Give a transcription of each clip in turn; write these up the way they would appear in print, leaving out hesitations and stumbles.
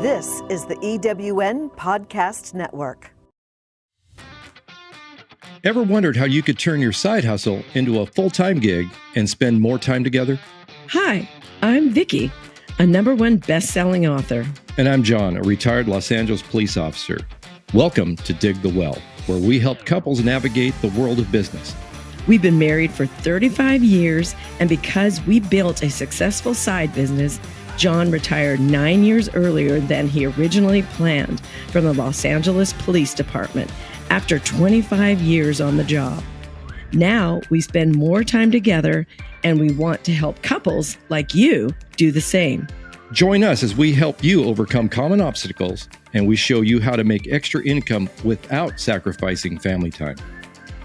This is the EWN Podcast Network. Ever wondered how you could turn your side hustle into a full-time gig and spend more time together? Hi, I'm Vicki, a #1 best-selling author. And I'm John, a retired Los Angeles police officer. Welcome to Dig the Well, where we help couples navigate the world of business. We've been married for 35 years, and because we built a successful side business, John retired 9 years earlier than he originally planned from the Los Angeles Police Department after 25 years on the job. Now we spend more time together, and we want to help couples like you do the same. Join us as we help you overcome common obstacles, and we show you how to make extra income without sacrificing family time.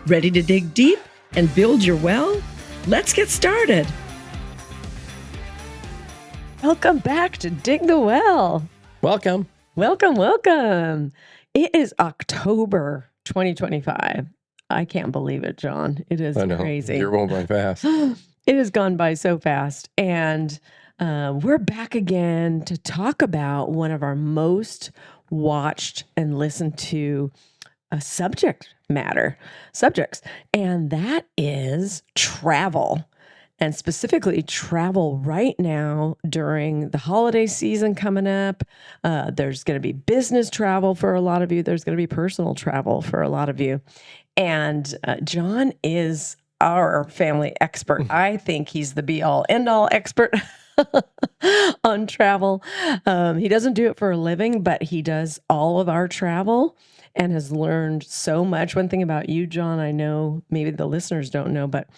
Ready to dig deep and build your well? Let's get started. Welcome back to Dig the Well. Welcome. Welcome. It is October 2025. I can't believe it, John. It is crazy. You're going by fast. It has gone by so fast. And we're back again to talk about one of our most watched and listened to subjects, and that is travel. And specifically travel right now during the holiday season coming up. There's going to be business travel for a lot of you. There's going to be personal travel for a lot of you. And John is our family expert. I think he's the be-all, end-all expert on travel. He doesn't do it for a living, but he does all of our travel and has learned so much. One thing about you, John, I know maybe the listeners don't know, but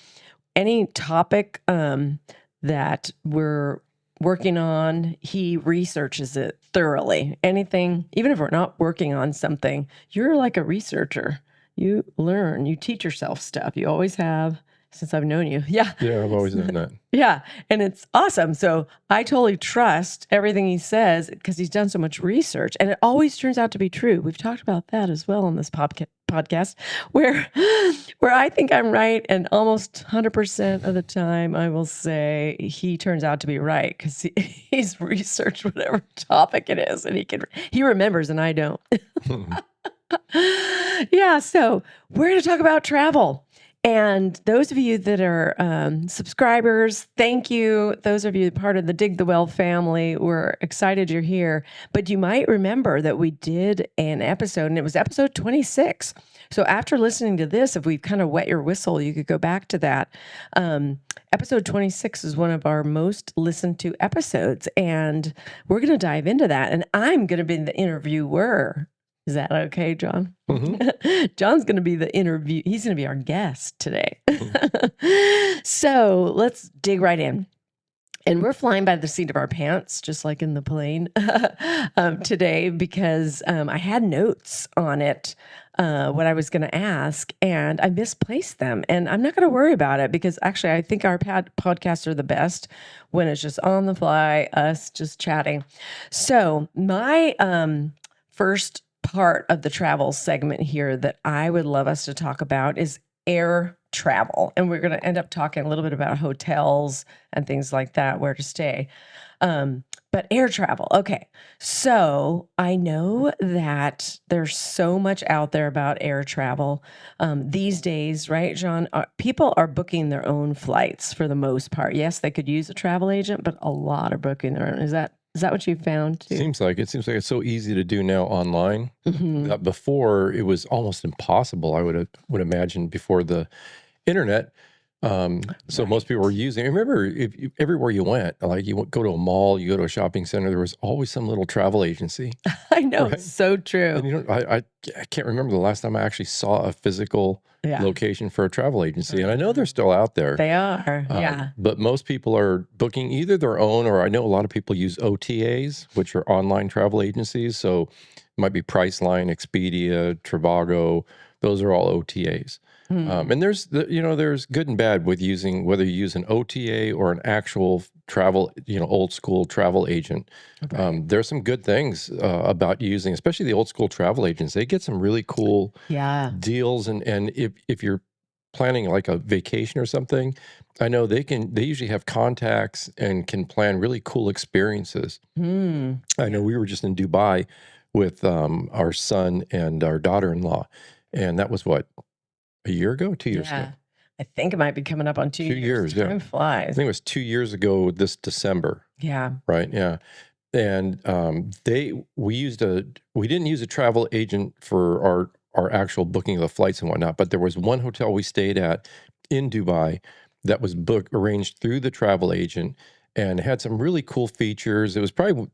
any topic that we're working on, he researches it thoroughly. Anything, even if we're not working on something, you're like a researcher. You learn, you teach yourself stuff. You always have, since I've known you. Yeah, I've always done that. Yeah, and it's awesome. So I totally trust everything he says because he's done so much research, and it always turns out to be true. We've talked about that as well on this podcast, where I think I'm right, and almost 100% of the time I will say he turns out to be right because he's researched whatever topic it is, and he remembers, and I don't. Yeah, so we're going to talk about travel. And those of you that are subscribers, thank you. Those of you part of the Dig the Well family, we're excited you're here. But you might remember that we did an episode, and it was episode 26. So after listening to this, if we've kind of wet your whistle, you could go back to that. Episode 26 is one of our most listened to episodes, and we're going to dive into that. And I'm going to be the interviewer. Is that okay, John? Mm-hmm. John's going to be the interview. He's going to be our guest today. Mm-hmm. So let's dig right in. And we're flying by the seat of our pants, just like in the plane today, because I had notes on it, what I was going to ask, and I misplaced them. And I'm not going to worry about it because actually I think our podcasts are the best when it's just on the fly, us just chatting. So my first part of the travel segment here that I would love us to talk about is air travel. And we're going to end up talking a little bit about hotels and things like that, where to stay. But air travel. Okay. So I know that there's so much out there about air travel these days, right, John? People are booking their own flights for the most part. Yes, they could use a travel agent, but a lot are booking their own. Is that what you found too? Seems like it's so easy to do now online. Mm-hmm. Before it was almost impossible. I would imagine before the internet. So most people were using. I remember everywhere you went, like you go to a mall, you go to a shopping center, there was always some little travel agency. I know, right? It's so true. And I can't remember the last time I actually saw a physical location for a travel agency, and I know they're still out there. They are, yeah. But most people are booking either their own, or I know a lot of people use OTAs, which are online travel agencies. So it might be Priceline, Expedia, Trivago. Those are all OTAs. And there's good and bad with using, whether you use an OTA or an actual travel, old school travel agent. Okay. There's some good things about using, especially the old school travel agents. They get some really cool deals. And if you're planning like a vacation or something, I know they usually have contacts and can plan really cool experiences. I know we were just in Dubai with our son and our daughter-in-law, and that was what, a year ago, 2 years ago? Yeah. I think it might be coming up on 2 2 years. years, yeah. Time I flies. think it was 2 years ago this December, Yeah. right? Yeah. And we didn't use a travel agent for our actual booking of the flights and whatnot, but there was one hotel we stayed at in Dubai that was arranged through the travel agent and had some really cool features. It was probably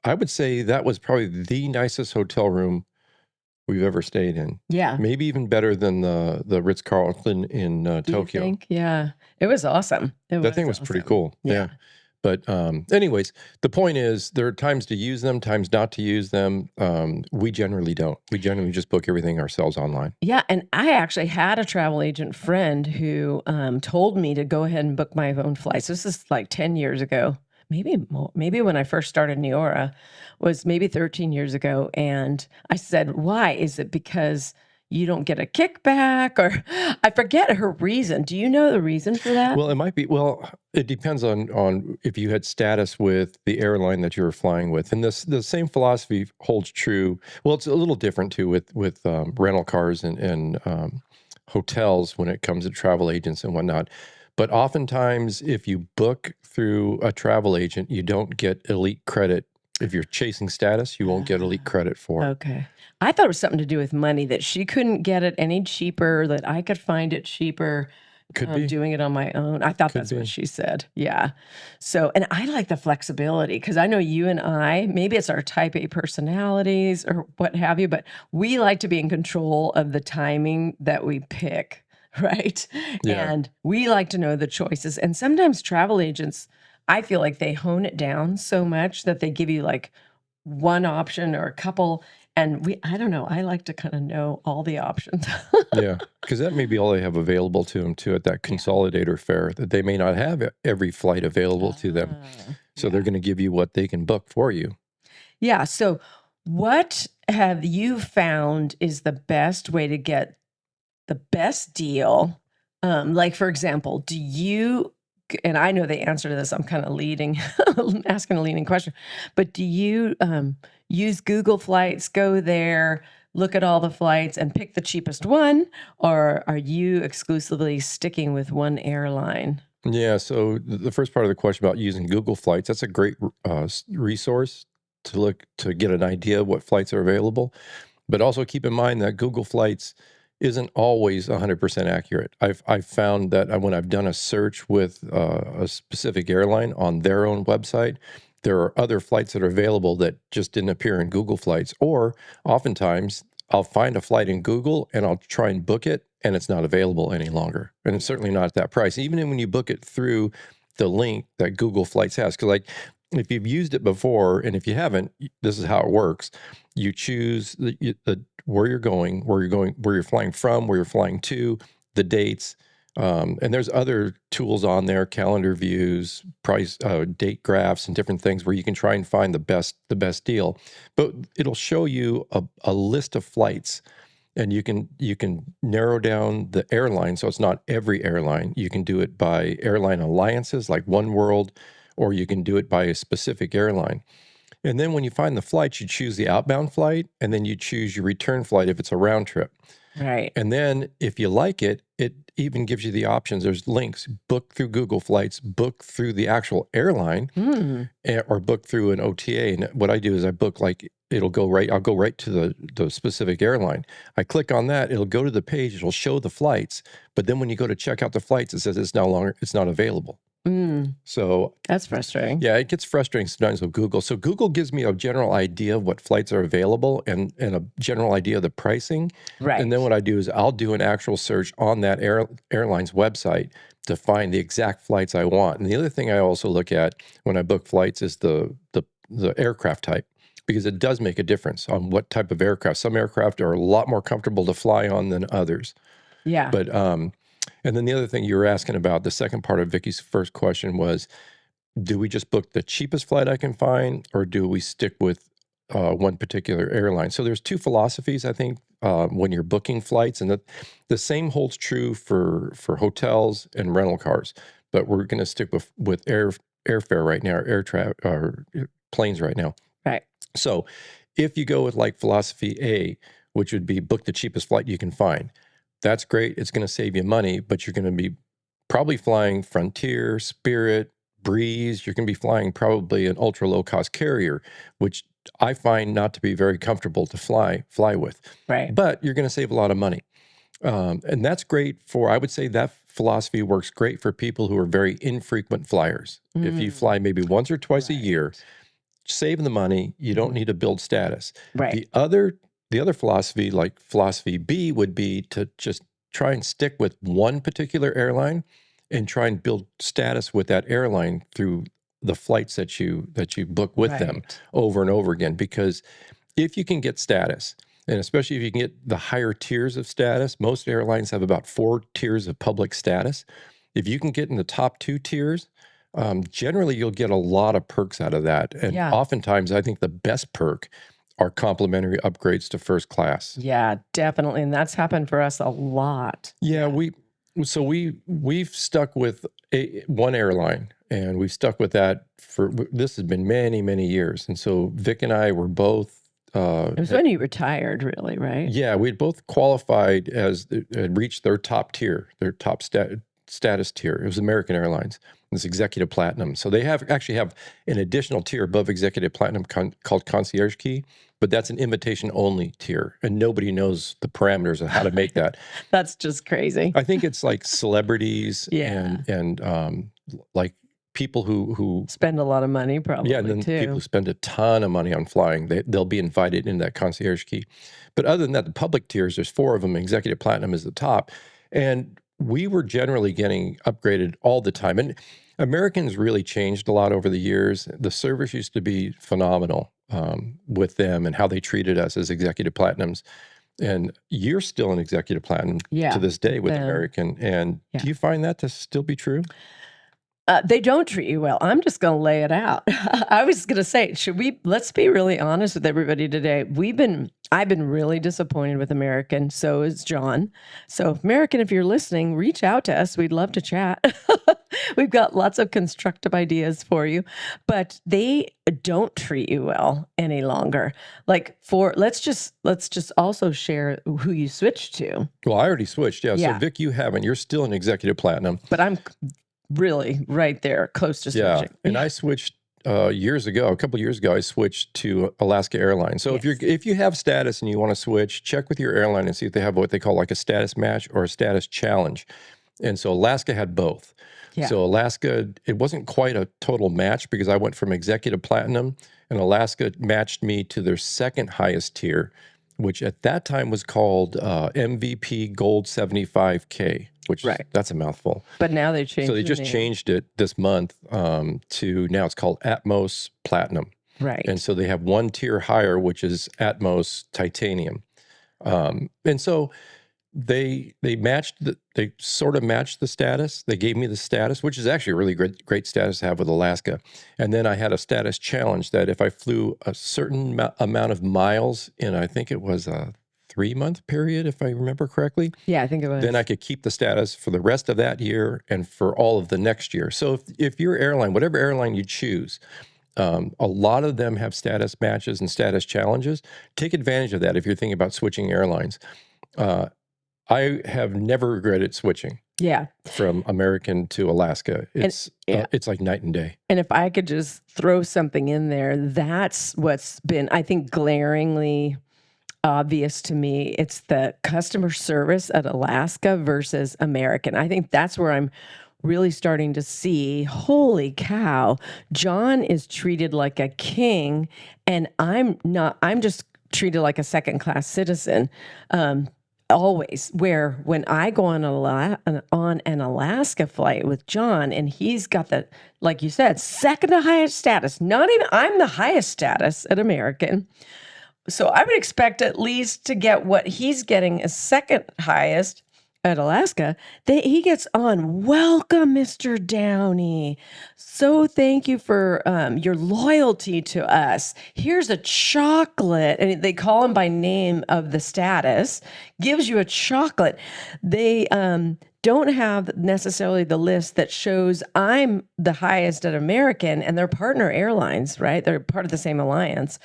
I would say that was probably the nicest hotel room we've ever stayed in. Yeah. Maybe even better than the Ritz-Carlton in Do you Tokyo. think? Yeah. It was awesome. That thing was pretty awesome. cool. Yeah. Yeah. But anyways, the point is there are times to use them, times not to use them. We generally don't. We generally just book everything ourselves online. Yeah, and I actually had a travel agent friend who told me to go ahead and book my own flights. This is like 10 years ago, maybe more, maybe when I first started Neora, was maybe 13 years ago. And I said, "Why? Is it because you don't get a kickback?" Or I forget her reason. Do you know the reason for that? Well, it might be. Well, it depends on if you had status with the airline that you were flying with, and the same philosophy holds true. Well, it's a little different too with rental cars and hotels when it comes to travel agents and whatnot. But oftentimes, if you book through a travel agent, you don't get elite credit. If you're chasing status, you won't get elite credit for it. Okay. I thought it was something to do with money, that she couldn't get it any cheaper, that I could find it cheaper. Could be. Doing it on my own. I thought that's be. what she said. Yeah. So, and I like the flexibility because I know you and I, maybe it's our type A personalities or what have you, but we like to be in control of the timing that we pick, right? Yeah. And we like to know the choices. And sometimes travel agents, I feel like they hone it down so much that they give you like one option or a couple. And I don't know, I like to kind of know all the options. Yeah, because that may be all they have available to them too at that consolidator fare, that they may not have every flight available to them. So they're going to give you what they can book for you. Yeah. So, what have you found is the best way to get the best deal? Like, for example, do you, and I know the answer to this, I'm kind of leading, asking a leading question, but do you use Google Flights, go there, look at all the flights and pick the cheapest one? Or are you exclusively sticking with one airline? Yeah, so the first part of the question about using Google Flights, that's a great resource to get an idea of what flights are available. But also keep in mind that Google Flights isn't always 100% accurate. I've found that when I've done a search with a specific airline on their own website, there are other flights that are available that just didn't appear in Google Flights. Or oftentimes I'll find a flight in Google and I'll try and book it and it's not available any longer. And it's certainly not at that price, even when you book it through the link that Google Flights has. Because like if you've used it before, and if you haven't, this is how it works. You choose where you're going, where you're flying from, where you're flying to, the dates. And there's other tools on there, calendar views, price, date graphs, and different things where you can try and find the best deal. But it'll show you a list of flights, and you can narrow down the airline. So it's not every airline. You can do it by airline alliances like One World, or you can do it by a specific airline. And then when you find the flights, you choose the outbound flight, and then you choose your return flight if it's a round trip. Right. And then if you like it, it even gives you the options. There's links, book through Google Flights, book through the actual airline, or book through an OTA. And what I do is I book I'll go right to the specific airline. I click on that, it'll go to the page, it'll show the flights. But then when you go to check out the flights, it says it's not available. So That's frustrating. yeah, it gets frustrating sometimes with Google. So Google gives me a general idea of what flights are available and a general idea of the pricing. Right. And then what I do is I'll do an actual search on that airline's website to find the exact flights I want. And the other thing I also look at when I book flights is the aircraft type, because it does make a difference on what type of aircraft. Some aircraft are a lot more comfortable to fly on than others. Yeah. But and then the other thing you were asking about, the second part of Vicky's first question was, do we just book the cheapest flight I can find, or do we stick with one particular airline? So there's two philosophies, I think, when you're booking flights, and the same holds true for hotels and rental cars. But we're going to stick with airfare right now, or planes right now. Right. So if you go with like philosophy A, which would be book the cheapest flight you can find, that's great. It's going to save you money, but you're going to be probably flying Frontier, Spirit, Breeze. You're going to be flying probably an ultra low cost carrier, which I find not to be very comfortable to fly with. Right. But you're going to save a lot of money. And that's great I would say that philosophy works great for people who are very infrequent flyers. If you fly maybe once or twice a year, save the money. You don't need to build status. Right. The other philosophy, like philosophy B, would be to just try and stick with one particular airline and try and build status with that airline through the flights that you book with them over and over again. Because if you can get status, and especially if you can get the higher tiers of status, most airlines have about 4 tiers of public status. If you can get in the top 2 tiers, generally you'll get a lot of perks out of that. And oftentimes I think the best perk are complimentary upgrades to first class. Yeah, definitely. And that's happened for us a lot. Yeah, we've stuck with one airline, and we've stuck with that this has been many, many years. And so Vic and I were both it was when you retired, really, right? Yeah, we'd both qualified had reached their top tier, their top status tier. It was American Airlines. It's Executive Platinum. So they actually have an additional tier above Executive Platinum called Concierge Key, but that's an invitation-only tier, and nobody knows the parameters of how to make that. That's just crazy. I think it's like celebrities and like people who spend a lot of money, probably. Yeah, and then people who spend a ton of money on flying, they'll be invited in that Concierge Key. But other than that, the public tiers, there's 4 of them. Executive Platinum is the top, and we were generally getting upgraded all the time. And Americans really changed a lot over the years. The service used to be phenomenal with them and how they treated us as Executive Platinums. And you're still an Executive Platinum to this day with American. And do you find that to still be true? They don't treat you well. I'm just going to lay it out. I was going to say, let's be really honest with everybody today. I've been really disappointed with American. So is John. So American, if you're listening, reach out to us. We'd love to chat. We've got lots of constructive ideas for you, but they don't treat you well any longer. Like let's just also share who you switched to. Well, I already switched. Yeah. So Vic, you haven't. You're still an Executive Platinum. But I'm really right there, close to switching. Yeah, and I switched a couple of years ago, I switched to Alaska Airlines. So if you have status and you want to switch, check with your airline and see if they have what they call like a status match or a status challenge. And so Alaska had both. Yeah. So Alaska, it wasn't quite a total match because I went from Executive Platinum, and Alaska matched me to their second highest tier, which at that time was called MVP Gold 75K, which that's a mouthful. But now they changed. So they just changed it this month to now it's called Atmos Platinum. Right. And so they have one tier higher, which is Atmos Titanium. And so they sort of matched the status. They gave me the status, which is actually a really great status to have with Alaska. And then I had a status challenge that if I flew a certain amount of miles in, I think it was a 3-month period, if I remember correctly. Yeah, I think it was. Then I could keep the status for the rest of that year and for all of the next year. So if your airline, whatever airline you choose, a lot of them have status matches and status challenges. Take advantage of that if you're thinking about switching airlines. I have never regretted switching. Yeah. From American to Alaska. It's like night and day. And if I could just throw something in there, that's what's been, I think, glaringly obvious to me. It's the customer service at Alaska versus American. I think that's where I'm really starting to see, holy cow, John is treated like a king, and I'm just treated like a second-class citizen. Always, where when I go on an Alaska flight with John, and he's got the, like you said, second to highest status, not even, I'm the highest status at American. So I would expect at least to get what he's getting as second highest at Alaska, he gets on, welcome, Mr. Downey. So thank you for your loyalty to us. Here's a chocolate. And they call him by name of the status, gives you a chocolate. They don't have necessarily the list that shows I'm the highest at American and their partner airlines, right? They're part of the same alliance.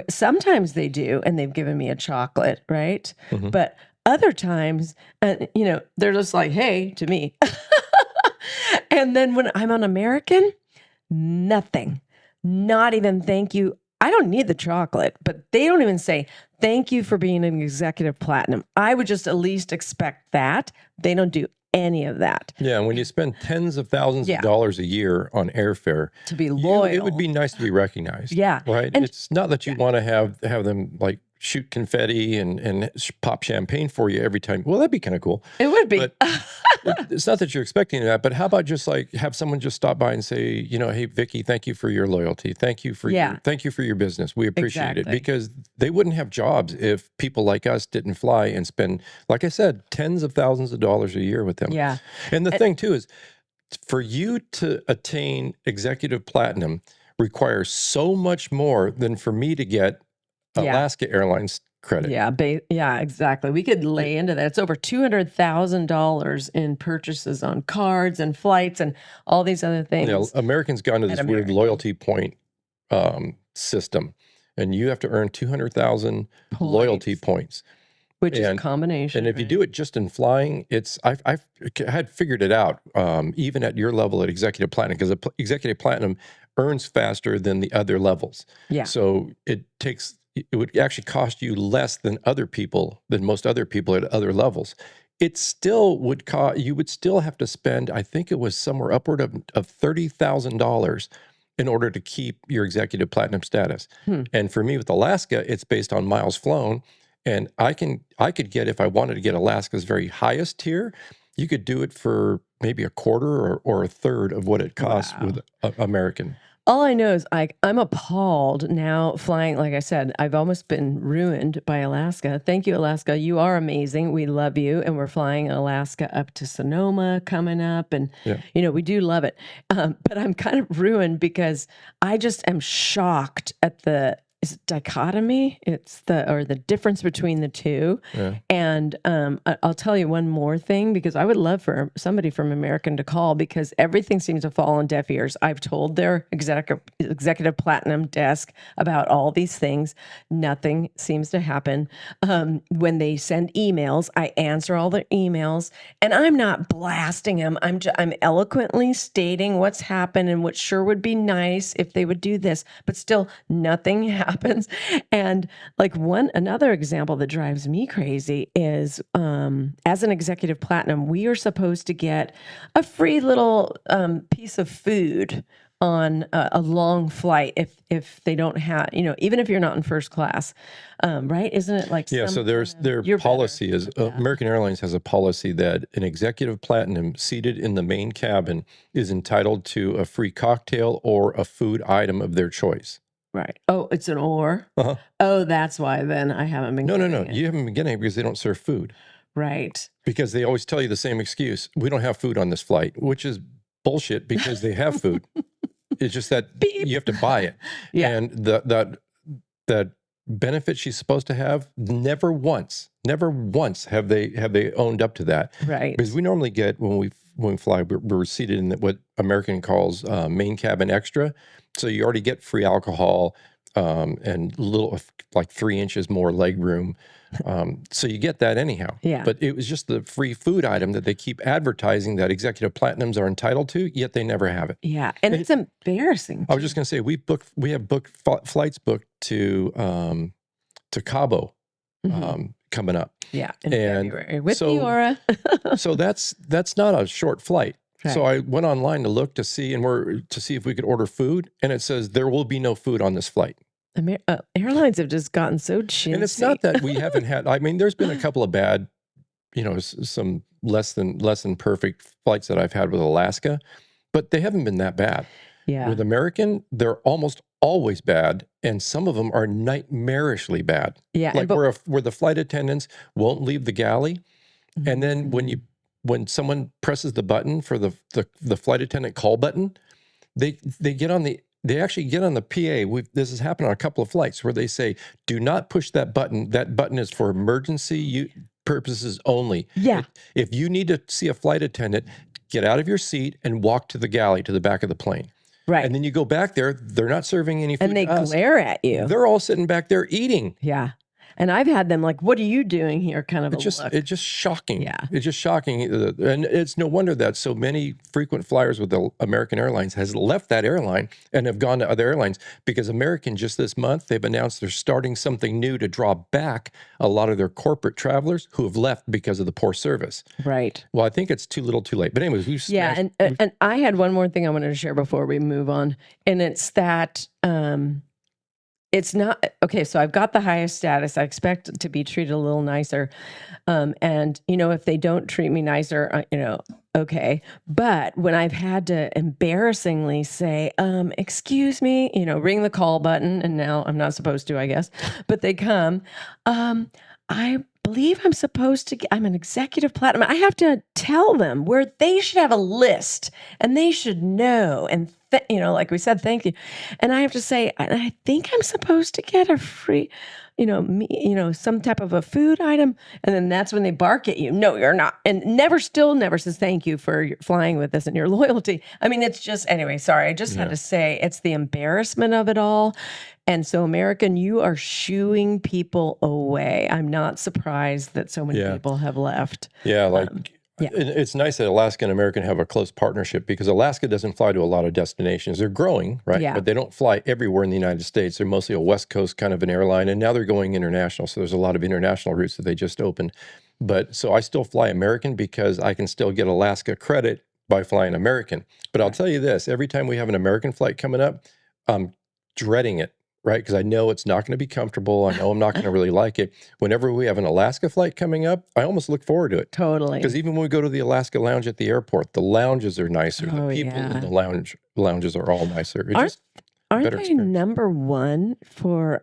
Sometimes they do, and they've given me a chocolate, right? But other times, they're just like, hey, to me. And then when I'm on American, nothing, not even thank you. I don't need the chocolate, but they don't even say, thank you for being an executive platinum. I would just at least expect that. They don't do any of that. Yeah, and when you spend tens of thousands of dollars a year on airfare, To be loyal. it would be nice to be recognized. Yeah. Right? And- it's not that you want to have them like shoot confetti and pop champagne for you every time. Well, that'd be kind of cool. It would be. But it's not that you're expecting that, but how about just like have someone just stop by and say, hey, Vicky, thank you for your loyalty. Thank you for your business. We appreciate it. Exactly. Because they wouldn't have jobs if people like us didn't fly and spend, like I said, tens of thousands of dollars a year with them. Yeah. And the thing too is for you to attain executive platinum requires so much more than for me to get Alaska Airlines credit. Yeah, exactly. We could lay into that. It's over $200,000 in purchases on cards and flights and all these other things. Americans got into this weird loyalty point system, and you have to earn 200,000 loyalty points. Which is a combination. And if you do it just in flying, I had figured it out, even at your level at executive platinum, because executive platinum earns faster than the other levels. Yeah. So it would actually cost you less than most other people at other levels. It still would you would still have to spend, I think it was somewhere upward of $30,000 in order to keep your executive platinum status. And for me with Alaska, it's based on miles flown. And I could get, if I wanted to get Alaska's very highest tier, you could do it for maybe a quarter or a third of what it costs with American. All I know is I'm appalled now flying. Like I said, I've almost been ruined by Alaska. Thank you, Alaska. You are amazing. We love you. And we're flying Alaska up to Sonoma coming up. And, we do love it. But I'm kind of ruined because I just am shocked at the dichotomy. It's the difference between the two. Yeah. And I'll tell you one more thing, because I would love for somebody from American to call, because everything seems to fall on deaf ears. I've told their executive platinum desk about all these things. Nothing seems to happen. When they send emails, I answer all their emails, and I'm not blasting them. I'm eloquently stating what's happened and what sure would be nice if they would do this, but still nothing happens. And another example that drives me crazy is as an executive platinum, we are supposed to get a free little piece of food on a long flight if they don't have, even if you're not in first class, right? Isn't it like so their policy is American Airlines has a policy that an executive platinum seated in the main cabin is entitled to a free cocktail or a food item of their choice. Right. Oh, it's an or? Uh-huh. Oh, that's why then I haven't been getting it. You haven't been getting it because they don't serve food. Right. Because they always tell you the same excuse. We don't have food on this flight, which is bullshit because they have food. It's just that you have to buy it. Yeah. And that benefit she's supposed to have, never once have they owned up to that. Right. Because we normally get, when we fly, we're seated in what American calls main cabin extra. So you already get free alcohol and little, like 3 inches more leg room. So you get that anyhow. Yeah. But it was just the free food item that they keep advertising that executive platinums are entitled to, yet they never have it. Yeah, and it's embarrassing. I was just going to say we have flights booked to Cabo coming up. Yeah, in February with Diora. So that's not a short flight. Right. So I went online to look to see if we could order food, and it says there will be no food on this flight. Airlines have just gotten so chintzy. And it's not that we haven't had. I mean, there's been a couple of bad, some less than perfect flights that I've had with Alaska, but they haven't been that bad. Yeah. With American, they're almost always bad, and some of them are nightmarishly bad. Yeah. Like where the flight attendants won't leave the galley. And then when someone presses the button for the flight attendant call button, they actually get on the PA. This has happened on a couple of flights where they say, "Do not push that button. That button is for emergency purposes only. Yeah. If you need to see a flight attendant, get out of your seat and walk to the galley to the back of the plane." Right. And then you go back there. They're not serving any food. And they to us. glare at you. They're all sitting back there eating. Yeah. And I've had them like, "What are you doing here?" kind of It's just shocking. Yeah. It's just shocking. And it's no wonder that so many frequent flyers with the American Airlines has left that airline and have gone to other airlines, because American just this month, they've announced they're starting something new to draw back a lot of their corporate travelers who have left because of the poor service. Right. Well, I think it's too little too late. But anyways, we've Yeah. And I had one more thing I wanted to share before we move on. And it's that it's not okay. So I've got the highest status. I expect to be treated a little nicer. And, if they don't treat me nicer, okay. But when I've had to embarrassingly say, excuse me, ring the call button, and now I'm not supposed to, I guess, but they come, I believe I'm supposed to I'm an executive platinum. I have to tell them where they should have a list and they should know. And, like we said, thank you. And I have to say, I think I'm supposed to get a free, some type of a food item. And then that's when they bark at you. No, you're not. And never says thank you for flying with us and your loyalty. I mean, it's just, anyway, sorry. I just had to say it's the embarrassment of it all. And so, American, you are shooing people away. I'm not surprised that so many people have left. Yeah, it's nice that Alaska and American have a close partnership, because Alaska doesn't fly to a lot of destinations. They're growing, right? Yeah. But they don't fly everywhere in the United States. They're mostly a West Coast kind of an airline, and now they're going international. So there's a lot of international routes that they just opened. But so I still fly American because I can still get Alaska credit by flying American. But I'll tell you this, every time we have an American flight coming up, I'm dreading it. Right? Because I know it's not going to be comfortable. I know I'm not going to really like it. Whenever we have an Alaska flight coming up, I almost look forward to it. Totally. Because even when we go to the Alaska lounge at the airport, the lounges are nicer. Oh, the people yeah. in the lounges are all nicer. Aren't better they experience. number one for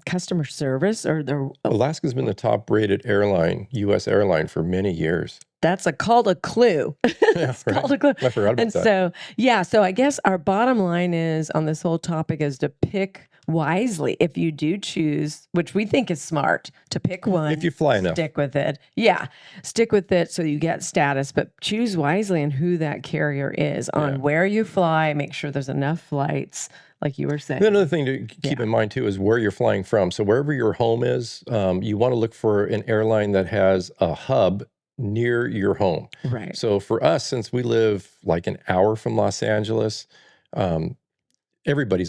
customer service? Or they're Alaska's been the top rated airline, U.S. airline, for many years. That's called a clue. It's called a clue. I forgot about And that. so I guess our bottom line is on this whole topic is to pick wisely. If you do choose, which we think is smart, to pick one. If you fly enough. Stick with it. Yeah. Stick with it so you get status, but choose wisely in who that carrier is, on where you fly. Make sure there's enough flights, like you were saying. Another thing to keep in mind too is where you're flying from. So wherever your home is, you want to look for an airline that has a hub near your home. Right. So for us, since we live like an hour from Los Angeles, everybody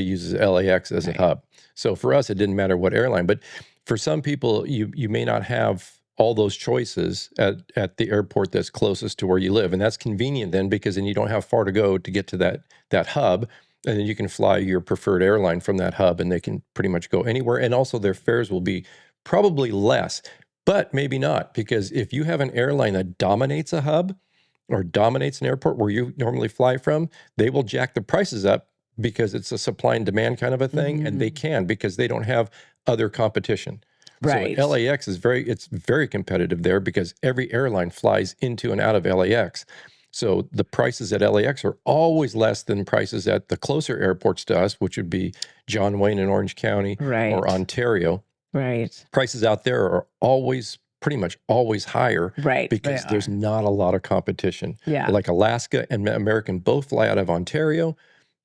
uses LAX as a hub. So for us, it didn't matter what airline. But for some people, you may not have all those choices at the airport that's closest to where you live, and that's convenient then, because then you don't have far to go to get to that hub. And then you can fly your preferred airline from that hub, and they can pretty much go anywhere. And also their fares will be probably less, but maybe not, because if you have an airline that dominates a hub or dominates an airport where you normally fly from, they will jack the prices up because it's a supply and demand kind of a thing. And they can, because they don't have other competition. Right. So LAX is very competitive there, because every airline flies into and out of LAX. So the prices at LAX are always less than prices at the closer airports to us, which would be John Wayne in Orange County or Ontario. Right. Prices out there are pretty much always higher. Right. Because there's not a lot of competition. Yeah. Like Alaska and American both fly out of Ontario,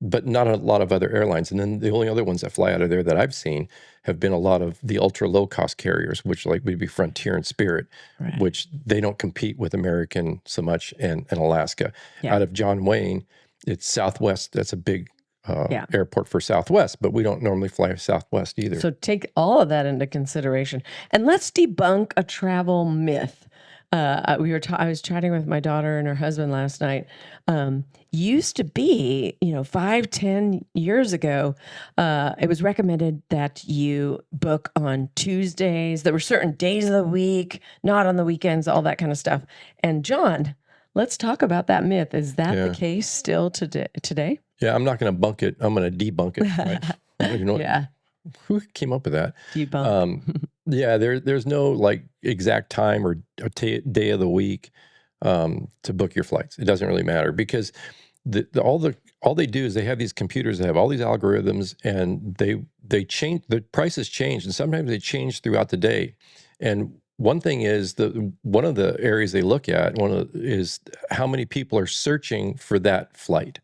but not a lot of other airlines. And then the only other ones that fly out of there that I've seen have been a lot of the ultra low cost carriers, which like would be Frontier and Spirit, which they don't compete with American so much, and Alaska. Out of John Wayne, it's Southwest. That's a big airport for Southwest, but we don't normally fly Southwest either. So take all of that into consideration, and let's debunk a travel myth. I was chatting with my daughter and her husband last night. Used to be, 5-10 years ago, it was recommended that you book on Tuesdays. There were certain days of the week, not on the weekends, all that kind of stuff. And John, let's talk about that myth. Is that the case still today? Yeah, I'm not going to bunk it. I'm going to debunk it. Right? I don't even know who came up with that. Debunk. Yeah, there's no like exact time or day of the week to book your flights. It doesn't really matter because all they do is they have these computers that have all these algorithms, and they change, the prices change, and sometimes they change throughout the day. And one thing is one of the areas they look at is how many people are searching for that flight.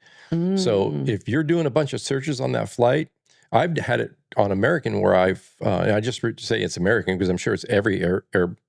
So if you're doing a bunch of searches on that flight, I've had it on American where and I just say it's American because I'm sure it's every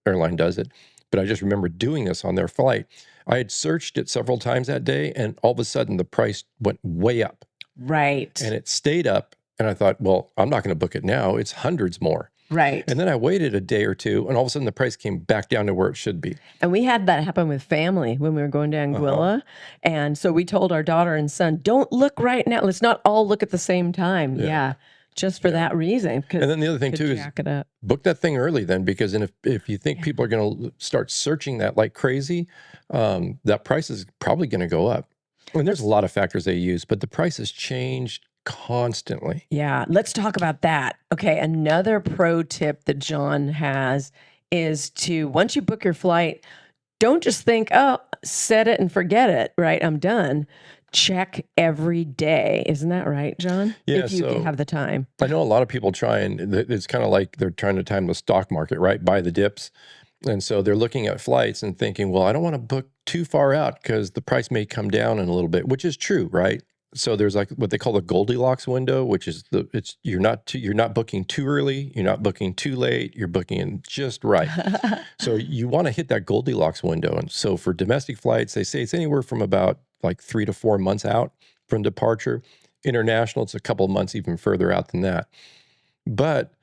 airline does it, but I just remember doing this on their flight. I had searched it several times that day, and all of a sudden the price went way up. Right. And it stayed up, and I thought, well, I'm not going to book it now. It's hundreds more. Right. And then I waited a day or two, and all of a sudden the price came back down to where it should be. And we had that happen with family when we were going to Anguilla. And so we told our daughter and son, don't look right now. Let's not all look at the same time. Yeah. Just for that reason. And then the other thing too is jack it up. book that thing early then, because if you think people are going to start searching that like crazy, that price is probably going to go up. And there's a lot of factors they use, but the price has changed constantly. Yeah, let's talk about that. Okay, another pro tip that John has is to, once you book your flight, don't just think, oh, set it and forget it, right? I'm done. Check every day. Isn't that right, John? Yeah, if you have the time. I know a lot of people try, and it's kind of like they're trying to time the stock market, right? Buy the dips. And so they're looking at flights and thinking, well, I don't want to book too far out because the price may come down in a little bit, which is true, right? So there's like what they call the Goldilocks window, which is you're not booking too early, you're not booking too late, you're booking in just right. So you want to hit that Goldilocks window. And so for domestic flights, they say it's anywhere from about like 3 to 4 months out from departure. International, it's a couple of months even further out than that. But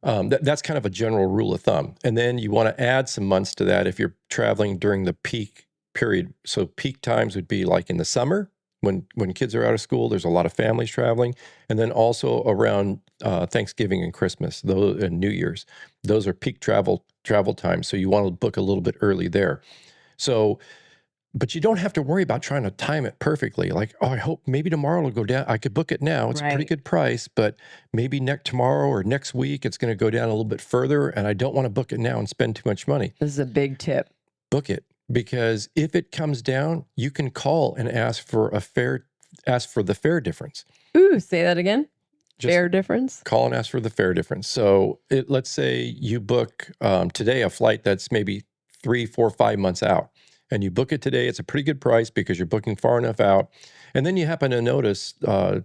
that's kind of a general rule of thumb. And then you want to add some months to that if you're traveling during the peak period. So peak times would be like in the summer when kids are out of school. There's a lot of families traveling. And then also around Thanksgiving and Christmas and New Year's. Those are peak travel times. So you want to book a little bit early there. So, but you don't have to worry about trying to time it perfectly. Like, oh, I hope maybe tomorrow it'll go down. I could book it now. It's a pretty good price, but maybe tomorrow or next week, it's going to go down a little bit further. And I don't want to book it now and spend too much money. This is a big tip. Book it, because if it comes down, you can call and ask for the fare difference. Ooh, say that again. Just fare difference? Call and ask for the fare difference. So let's say you book today a flight that's maybe 3, 4, 5 months out. And you book it today, it's a pretty good price because you're booking far enough out. And then you happen to notice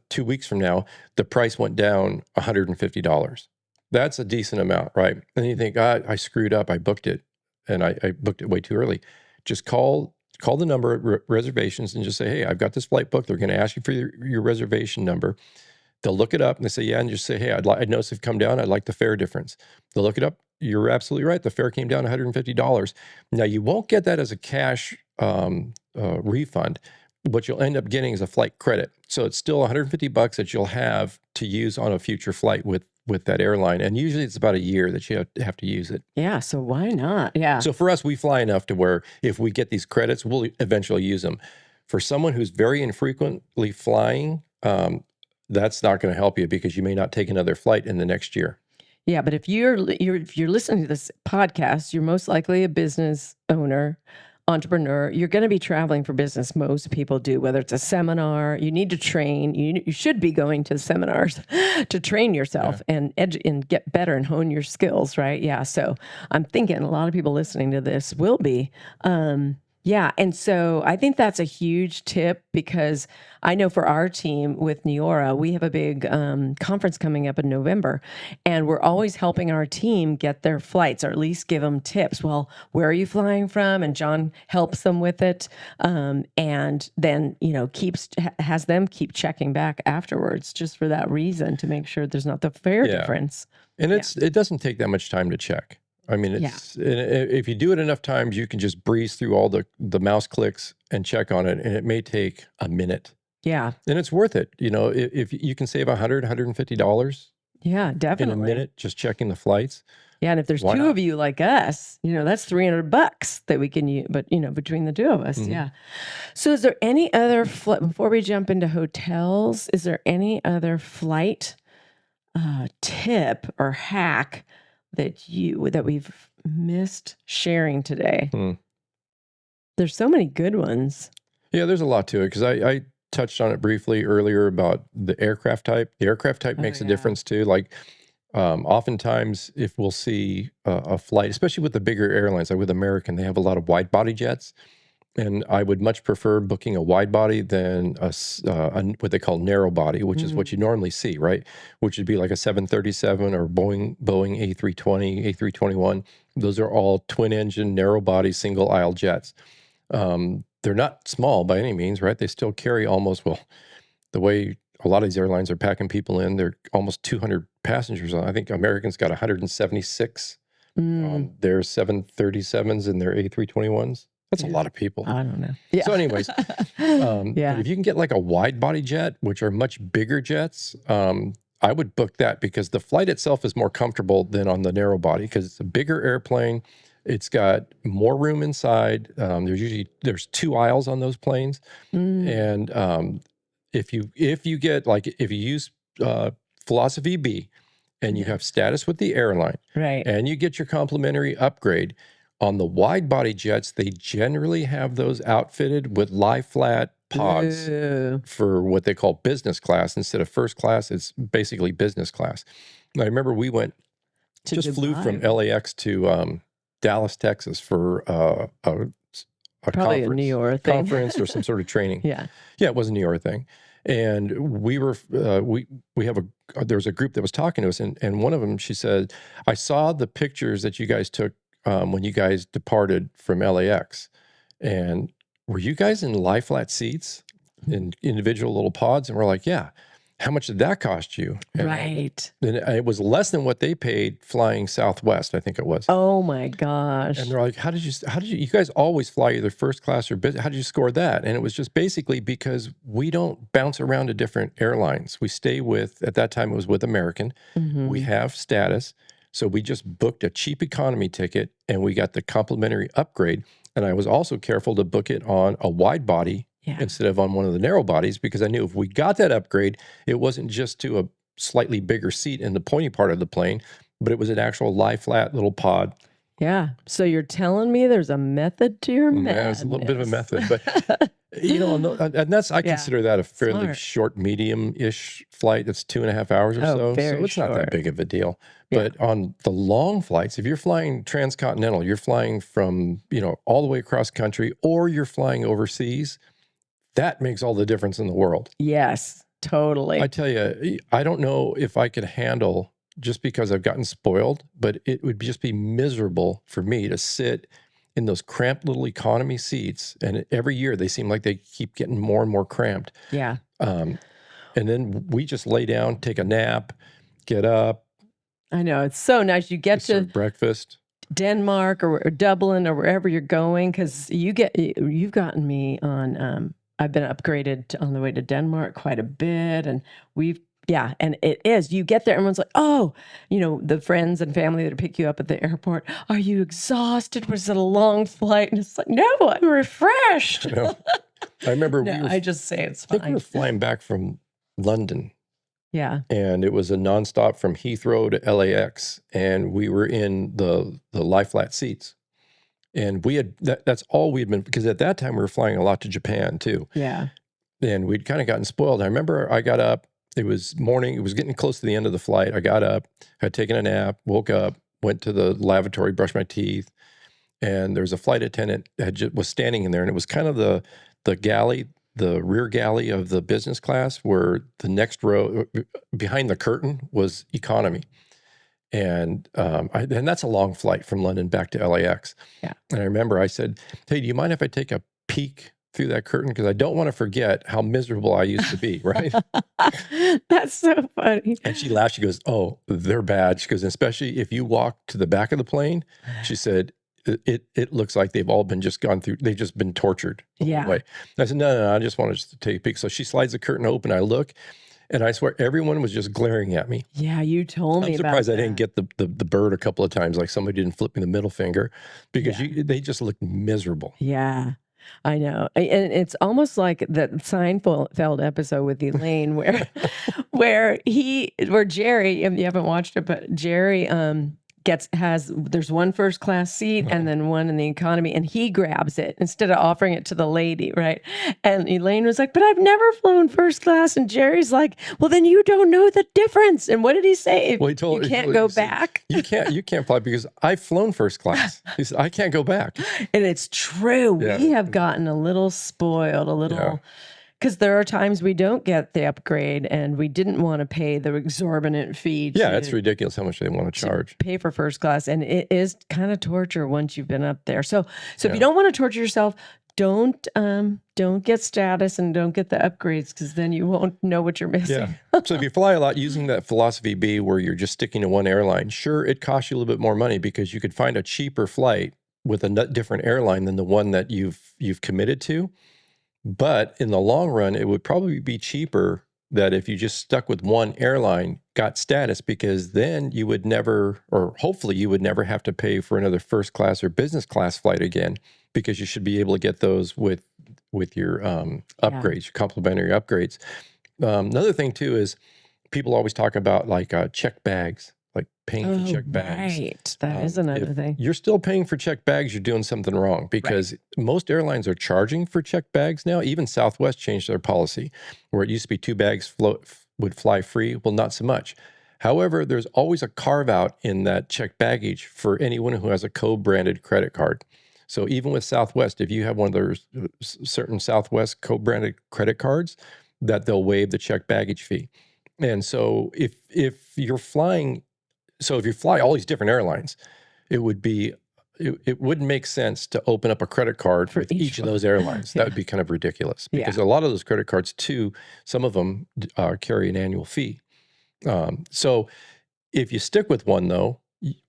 2 weeks from now, the price went down $150. That's a decent amount, right? And you think, I screwed up, I booked it, and I booked it way too early. Just call the number at reservations and just say, hey, I've got this flight booked. They're going to ask you for your reservation number. They'll look it up and they say, yeah, and just say, hey, I noticed it's come down. I'd like the fare difference. They'll look it up. You're absolutely right. The fare came down $150. Now, you won't get that as a cash refund. What you'll end up getting is a flight credit. So it's still $150 that you'll have to use on a future flight with that airline. And usually it's about a year that you have to use it. Yeah, so why not? Yeah. So for us, we fly enough to where if we get these credits, we'll eventually use them. For someone who's very infrequently flying, that's not going to help you because you may not take another flight in the next year. Yeah, but if you're listening to this podcast, you're most likely a business owner, entrepreneur. You're going to be traveling for business. Most people do, whether it's a seminar, you need to train. You should be going to seminars to train yourself and get better and hone your skills, right? Yeah, so I'm thinking a lot of people listening to this will be. Yeah. And so I think that's a huge tip because I know for our team with Neora, we have a big conference coming up in November, and we're always helping our team get their flights or at least give them tips. Well, where are you flying from? And John helps them with it. And then, has them keep checking back afterwards just for that reason to make sure there's not the fare difference. And it doesn't take that much time to check. I mean, if you do it enough times, you can just breeze through all the mouse clicks and check on it, and it may take a minute. Yeah. And it's worth it. If you can save $100, $150 yeah, definitely. in a minute just checking the flights. Yeah, and if there's two of you like us, that's $300 that we can use, but between the two of us, yeah. So is there any other before we jump into hotels, is there any other flight tip or hack that we've missed sharing today? Hmm. There's so many good ones. Yeah, there's a lot to it because I touched on it briefly earlier about the aircraft type. The aircraft type makes a difference too. Like oftentimes, if we'll see a flight, especially with the bigger airlines, like with American, they have a lot of wide body jets. And I would much prefer booking a wide body than what they call narrow body, which is what you normally see, right? Which would be like a 737 or Boeing A320, A321. Those are all twin engine, narrow body, single aisle jets. They're not small by any means, right? They still carry almost, well, the way a lot of these airlines are packing people in, they're almost 200 passengers on. I think American's got 176 on their 737s and their A321s. That's a lot of people. I don't know. Yeah. So anyways, but if you can get like a wide body jet, which are much bigger jets, I would book that because the flight itself is more comfortable than on the narrow body because it's a bigger airplane. It's got more room inside. There's 2 aisles on those planes. And if you use Philosophy B and you have status with the airline, Right. and you get your complimentary upgrade, on the wide body jets, they generally have those outfitted with lie flat pods for what they call business class. Instead of first class, it's basically business class. I remember we flew from LAX to Dallas, Texas for a Probably conference, a New York thing. conference or some sort of training. Yeah. Yeah, it was a New York thing. And we were, there was a group that was talking to us, and one of them, she said, I saw the pictures that you guys took when you guys departed from LAX. And were you guys in lie flat seats in individual little pods? And we're like, yeah. How much did that cost you? And Right. then it was less than what they paid flying Southwest, I think it was. Oh my gosh. And they're like, how did you guys always fly either first class or business? How did you score that? And it was just basically because we don't bounce around to different airlines. We stay at that time it was with American. We have status. So we just booked a cheap economy ticket and we got the complimentary upgrade. And I was also careful to book it on a wide body instead of on one of the narrow bodies because I knew if we got that upgrade, it wasn't just to a slightly bigger seat in the pointy part of the plane, but it was an actual lie flat little pod. Yeah. So you're telling me there's a method to your madness. Yeah, it's a little bit of a method, but I consider that a fairly short, medium-ish flight. That's 2.5 hours or so. Very so it's not that short. big of a deal. But on the long flights, if you're flying transcontinental, you're flying from, all the way across country, or you're flying overseas, that makes all the difference in the world. Yes, totally. I tell you, I don't know if I could handle, just because I've gotten spoiled, but it would just be miserable for me to sit in those cramped little economy seats. And every year they seem like they keep getting more and more cramped. Yeah. And then we just lay down, take a nap, get up. I know. It's so nice. You get to serve breakfast. Denmark or Dublin or wherever you're going because you've gotten me on, I've been upgraded on the way to Denmark quite a bit. And and it is. You get there, everyone's like, oh, the friends and family that pick you up at the airport. Are you exhausted? Was it a long flight? And it's like, no, I'm refreshed. I remember I just say it's I think fine. we were flying back from London. Yeah. And it was a nonstop from Heathrow to LAX. And we were in the lie flat seats. And that's all we'd been, because at that time we were flying a lot to Japan too. Yeah. And we'd kind of gotten spoiled. I remember I got up, it was morning, it was getting close to the end of the flight. I got up, had taken a nap, woke up, went to the lavatory, brushed my teeth. And there was a flight attendant that was standing in there. And it was kind of the galley, the rear galley of the business class, where the next row behind the curtain was economy. And and that's a long flight from London back to LAX. Yeah. And I remember I said, hey, do you mind if I take a peek through that curtain? Because I don't want to forget how miserable I used to be, right? That's so funny. And she laughed. She goes, oh, they're bad. She goes, especially if you walk to the back of the plane, she said, it looks like they've all been they've just been tortured the whole way. And I said, no, I just wanted to take a peek. So she slides the curtain open. I look. And I swear, everyone was just glaring at me. Yeah, you told me about that. I'm surprised I didn't get the bird a couple of times, like somebody didn't flip me the middle finger, because they just looked miserable. Yeah, I know. And it's almost like that Seinfeld episode with Elaine where Jerry, you haven't watched it, but Jerry there's one first class seat and then one in the economy, and he grabs it instead of offering it to the lady, right? And Elaine was like, but I've never flown first class. And Jerry's like, well, then you don't know the difference. And what did he say? Well, he told you can't go back. You can't fly because I've flown first class. He said, I can't go back. And it's true. Yeah. We have gotten a little spoiled, because there are times we don't get the upgrade and we didn't want to pay the exorbitant fee. Yeah, it's ridiculous how much they want to charge. Pay for first class. And it is kind of torture once you've been up there. So if you don't want to torture yourself, don't get status and don't get the upgrades, because then you won't know what you're missing. Yeah. So if you fly a lot using that philosophy B where you're just sticking to one airline, sure, it costs you a little bit more money because you could find a cheaper flight with a different airline than the one that you've committed to. But in the long run, it would probably be cheaper that if you just stuck with one airline, got status, because then you would never, or hopefully you would never have to pay for another first class or business class flight again, because you should be able to get those with your upgrades, your complimentary upgrades. Another thing too is people always talk about like check bags, like paying for check bags. Right. That is another thing. You're still paying for check bags, you're doing something wrong, because most airlines are charging for check bags now. Even Southwest changed their policy where it used to be 2 bags would fly free. Well, not so much. However, there's always a carve out in that check baggage for anyone who has a co-branded credit card. So even with Southwest, if you have one of those certain Southwest co-branded credit cards, that they'll waive the check baggage fee. And so if you're flying, if you fly all these different airlines, it wouldn't make sense to open up a credit card for each of those airlines. That would be kind of ridiculous, because a lot of those credit cards too, some of them carry an annual fee. So if you stick with one though,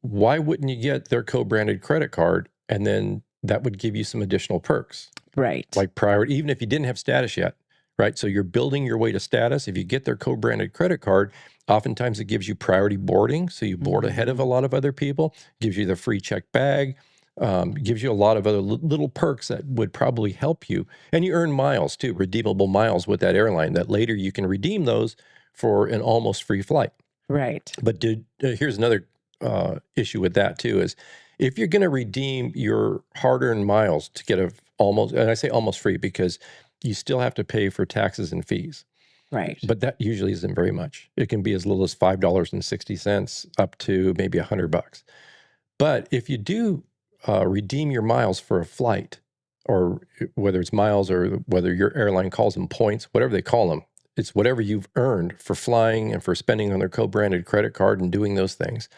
why wouldn't you get their co-branded credit card, and then that would give you some additional perks, Right. like priority, even if you didn't have status yet, right? So you're building your way to status. If you get their co-branded credit card, oftentimes it gives you priority boarding. So you board ahead of a lot of other people, gives you the free check bag, gives you a lot of other little perks that would probably help you. And you earn miles too, redeemable miles with that airline, that later you can redeem those for an almost free flight. Right. But here's another issue with that too, is if you're going to redeem your hard-earned miles to get and I say almost free because you still have to pay for taxes and fees. Right. But that usually isn't very much. It can be as little as $5.60 up to maybe $100. But if you do redeem your miles for a flight, or whether it's miles or whether your airline calls them points, whatever they call them, it's whatever you've earned for flying and for spending on their co-branded credit card and doing those things.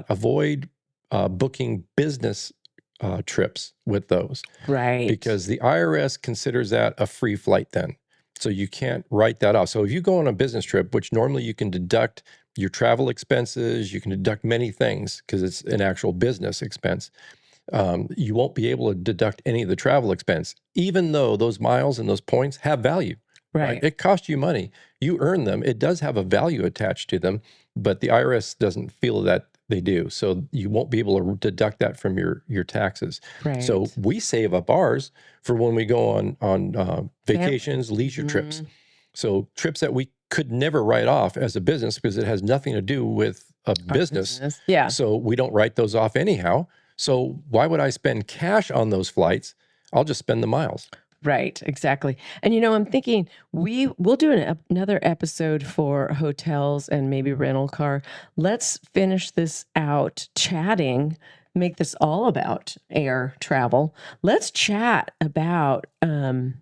Avoid booking business trips with those. Right. Because the IRS considers that a free flight then. So you can't write that off. So if you go on a business trip, which normally you can deduct your travel expenses, you can deduct many things because it's an actual business expense. You won't be able to deduct any of the travel expense, even though those miles and those points have value. Right. It costs you money. You earn them. It does have a value attached to them, but the IRS doesn't feel that they do. So you won't be able to deduct that from your taxes. Right. So we save up ours for when we go on vacations, leisure trips. So trips that we could never write off as a business because it has nothing to do with a business. Yeah. So we don't write those off anyhow. So why would I spend cash on those flights? I'll just spend the miles. Right, exactly. And I'm thinking we'll do another episode for hotels and maybe rental car. Let's finish this out chatting, make this all about air travel. Let's chat about the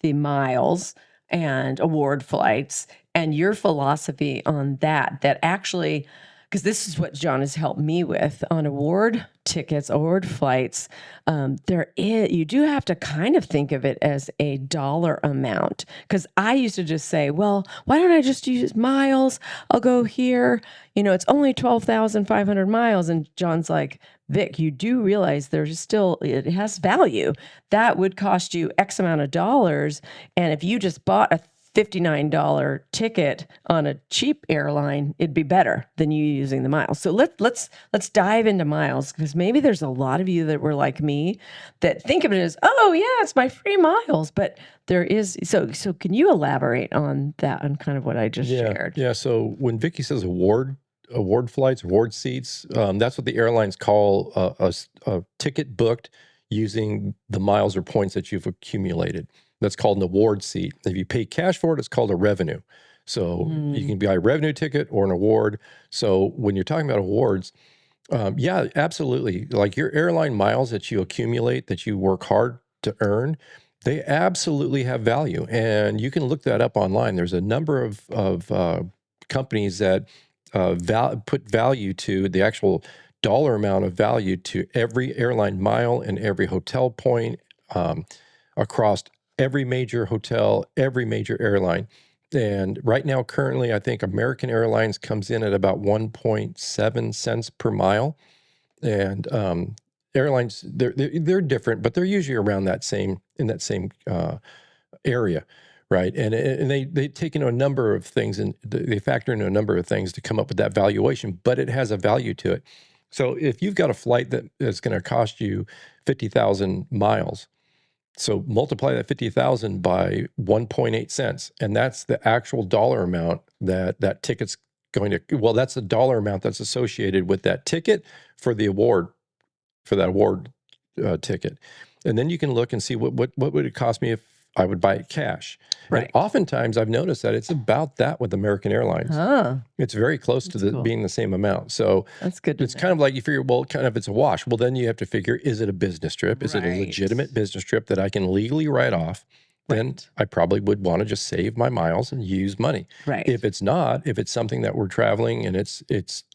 miles and award flights and your philosophy on that actually, because this is what John has helped me with on award tickets, award flights. You do have to kind of think of it as a dollar amount, because I used to just say, well, why don't I just use miles? I'll go here. It's only 12,500 miles. And John's like, Vic, you do realize it has value. That would cost you X amount of dollars. And if you just bought a $59 ticket on a cheap airline, it'd be better than you using the miles. So let's dive into miles, because maybe there's a lot of you that were like me that think of it as, oh yeah, it's my free miles. But there is, so can you elaborate on that, on kind of what I just shared? Yeah. So when Vicky says award flights, award seats. That's what the airlines call a ticket booked using the miles or points that you've accumulated. That's called an award seat. If you pay cash for it, it's called a revenue. So you can buy a revenue ticket or an award. So when you're talking about awards, yeah, absolutely. Like your airline miles that you accumulate, that you work hard to earn, they absolutely have value. And you can look that up online. There's a number of companies that put value to the actual dollar amount of value to every airline mile and every hotel point across every major hotel, every major airline. And right now, currently, I think American Airlines comes in at about 1.7 cents per mile. And airlines, they're different, but they're usually around that same area, right? And they take into a number of things, and they factor into a number of things to come up with that valuation, but it has a value to it. So if you've got a flight that is going to cost you 50,000 miles, so multiply that 50,000 by 1.8 cents, and that's the actual dollar amount that ticket's going to. Well, that's the dollar amount that's associated with that ticket for the award, for that award ticket, and then you can look and see what would it cost me if I would buy it cash. Right. And oftentimes I've noticed that it's about that with American Airlines. It's very close to being the same amount. So that's good. It's kind of like you figure, well, kind of it's a wash. Well, then you have to figure, is it a business trip? Is it a legitimate business trip that I can legally write off? Then I probably would want to just save my miles and use money. Right. If it's not, if it's something that we're traveling and it's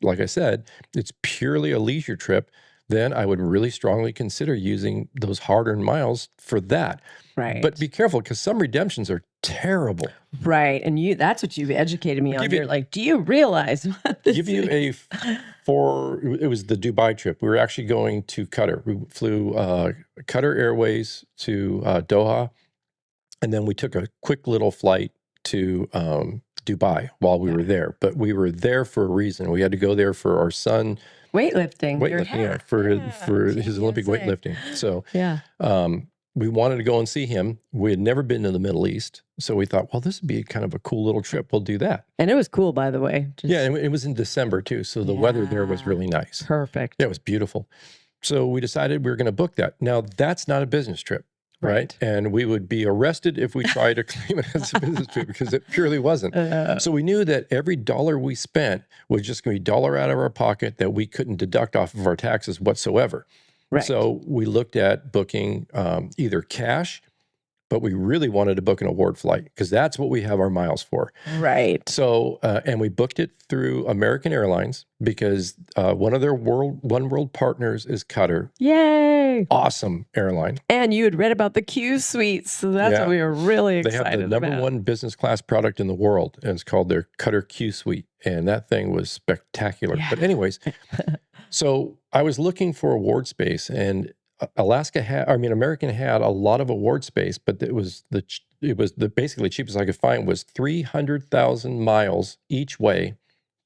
like I said, it's purely a leisure trip, then I would really strongly consider using those hard-earned miles for that. Right. But be careful, because some redemptions are terrible. Right. And that's what you've educated me on. You're like, do you realize what this give you it was the Dubai trip. We were actually going to Qatar. We flew Qatar Airways to Doha, and then we took a quick little flight to Dubai while we were there. But we were there for a reason. We had to go there for our son. Weightlifting, for his Olympic weightlifting. So we wanted to go and see him. We had never been to the Middle East, so we thought, well, this would be kind of a cool little trip. We'll do that. And it was cool, by the way. And it was in December too, so the weather there was really nice. Perfect. Yeah, it was beautiful. So we decided we were going to book that. Now, that's not a business trip, right? And we would be arrested if we tried to claim it as a business trip, because it purely wasn't. So we knew that every dollar we spent was just going to be dollar out of our pocket that we couldn't deduct off of our taxes whatsoever. Right. So we looked at booking either cash, but we really wanted to book an award flight because that's what we have our miles for. Right. So, and we booked it through American Airlines because one of their One World partners is Qatar. Yay. Awesome airline. And you had read about the Q suites, so that's what we were really excited about. They have the number one business class product in the world, and it's called their Qatar Q suite. And that thing was spectacular. Yeah. But anyways, so I was looking for award space, and American had a lot of award space, but it was the basically cheapest I could find was 300,000 miles each way,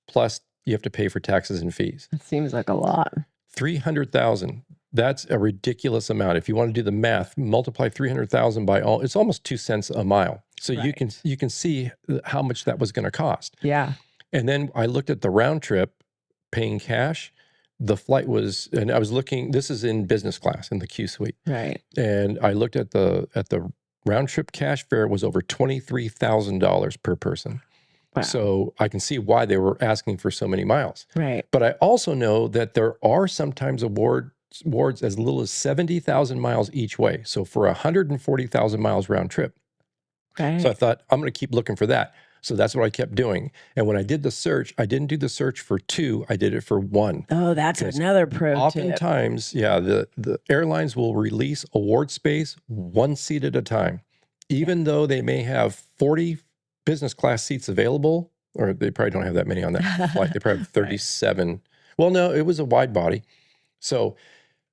plus you have to pay for taxes and fees. It seems like a lot. 300,000. That's a ridiculous amount. If you want to do the math, multiply 300,000 by it's almost 2 cents a mile. So you can see how much that was going to cost. Yeah. And then I looked at the round trip paying cash. The flight was, and I was looking, this is in business class in the Q suite. Right. And I looked at the round trip cash fare was over $23,000 per person. Wow. So I can see why they were asking for so many miles. Right. But I also know that there are sometimes awards as little as 70,000 miles each way. So for 140,000 miles round trip. Right. So I thought, I'm going to keep looking for that. So that's what I kept doing. And when I did the search, I didn't do the search for 2, I did it for 1. Oh, that's another pro tip. Oftentimes, the airlines will release award space 1 seat at a time. Even though they may have 40 business class seats available, or they probably don't have that many on that flight. They probably have 37. Right. Well, no, it was a wide body. So,